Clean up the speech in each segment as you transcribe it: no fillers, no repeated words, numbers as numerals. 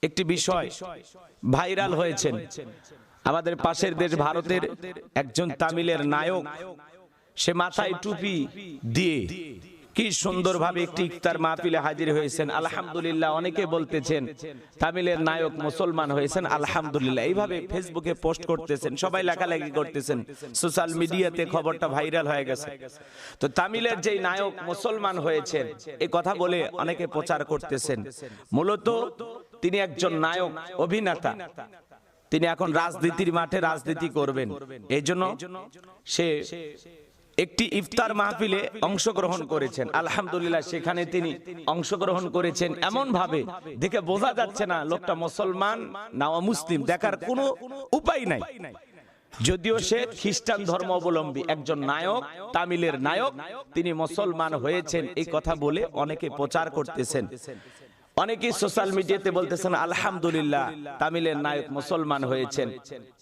একটি বিষয় ভাইরাল হয়েছেন। আমাদের পাশের দেশ ভারতের একজন তামিলের নায়ক, সে মাথায় টুপি দিয়ে কি সুন্দরভাবে একটি ইফতার মাহফিলে হাজির হয়েছেন। আলহামদুলিল্লাহ, অনেকে বলতেছেন তামিলের নায়ক মুসলমান হয়েছেন, আলহামদুলিল্লাহ। এইভাবে ফেসবুকে পোস্ট করতেছেন, সবাই লেখালেখি করতেছেন, সোশ্যাল মিডিয়াতে খবরটা ভাইরাল হয়ে গেছে। তো তামিলের যেই নায়ক মুসলমান হয়েছেন এই কথা বলে অনেকে প্রচার করতেছেন। মূলত তিনি একজন নায়ক, অভিনেতা। তিনি এখন রাজনীতির মাঠে রাজনীতি করবেন। এই জন্য সে একটি ইফতার মাহফিলে অংশগ্রহণ করেছেন। আলহামদুলিল্লাহ, সেখানে তিনি অংশগ্রহণ করেছেন এমন ভাবে দেখে বোঝা যাচ্ছে না লোকটা মুসলমান না মুসলিম, দেখার কোনো উপায় নাই। যদিও সে খ্রিস্টান ধর্ম অবলম্বী একজন নায়ক, তামিলের নায়ক, তিনি মুসলমান হয়েছেন এই কথা বলে অনেকে প্রচার করতেছেন। অনেকেই সোশ্যাল মিডিয়াতে বলতেছেন আলহামদুলিল্লাহ, তামিলের নায়ক মুসলমান হয়েছেন,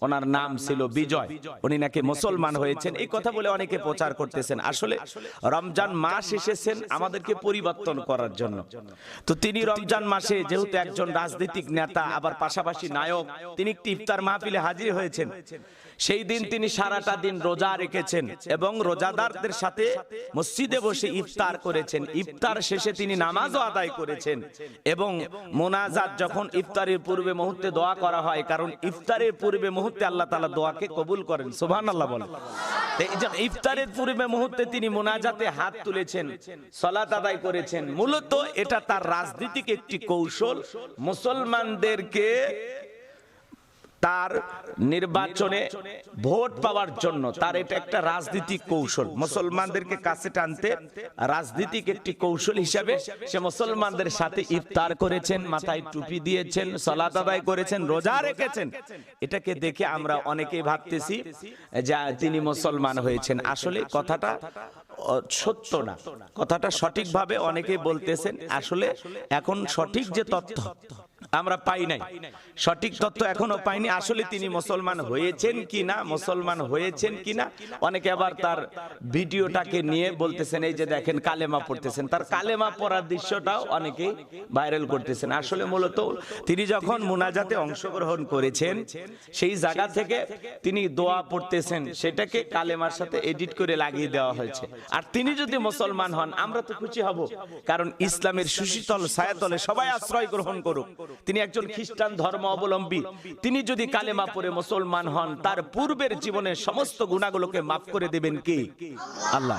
ওনার নাম ছিল বিজয়, উনি নাকি মুসলমান হয়েছেন, এই কথা বলে অনেকে প্রচার করতেছেন। আসলে রমজান মাস এসেছেন আমাদেরকে পরিবর্তন করার জন্য। তো তিনি রমজান মাসে যেহেতু একজন রাজনৈতিক নেতা, আবার পাশাপাশি নায়ক, তিনি একটি ইফতার মাহফিলে হাজির হয়েছেন। সেই দিন তিনি সারাটা দিন রোজা রেখেছেন এবং রোজাদারদের সাথে মসজিদে বসে ইফতার করেছেন। ইফতার শেষে তিনি নামাজও আদায় করেছেন এবং মোনাজাত, যখন ইফতারের পূর্বে মুহূর্তে দোয়া করা হয়, কারণ ইফতারের পূর্বে মুহূর্তে আল্লাহ তাআলা দোয়াকে কবুল করেন, সুবহানাল্লাহ বলেন। ইফতারের পূর্বে মুহূর্তে তিনি মোনাজাতে হাত তুলেছেন, সালাত আদায় করেছেন। মূলত এটা তার রাজনীতিক একটি কৌশল, মুসলমানদেরকে তার নির্বাচনে ভোট পাওয়ার জন্য তার এটা একটা রাজনৈতিক কৌশল। মুসলমানদেরকে কাছে টানতে রাজনৈতিক একটি কৌশল হিসাবে সে মুসলমানদের সাথে ইফতার করেছেন, মাথায় টুপি দিয়েছেন, সালাত আদায় করেছেন, রোজা রেখেছেন। এটাকে দেখে আমরা অনেকেই ভাবতেছি যে তিনি মুসলমান হয়েছেন। আসলে কথাটা সত্য না, কথাটা সঠিকভাবে অনেকেই বলতেছেন। আসলে এখন সঠিক যে তথ্য আমরা পাই নাই, সঠিক তথ্য এখনো পাইনি। আসলে তিনি মুসলমান হয়েছেন কিনা, মুসলমান হয়েছেন কিনা, অনেকে আবার তার ভিডিওটাকে নিয়ে বলতেছেন এই যে দেখেন কালেমা পড়তেছেন, তার কালেমা পড়ার দৃশ্যটাও অনেকে ভাইরাল করতেছেন। আসলে মূলত তিনি যখন মুনাজাতে অংশগ্রহণ করেছেন সেই জায়গা থেকে তিনি দোয়া পড়তেছেন, সেটাকে কালেমার সাথে এডিট করে লাগিয়ে দেওয়া হয়েছে। আর তিনি যদি মুসলমান হন আমরা তো খুশি হব, কারণ ইসলামের সুশীতল ছায়াতলে সবাই আশ্রয় গ্রহণ করুক। তিনি একজন খ্রিস্টান ধর্ম অবলম্বী, তিনি যদি কালেমা পড়ে মুসলমান হন, তার পূর্বের জীবনের সমস্ত গুনাহগুলোকে মাফ করে দেবেন কে? আল্লাহ।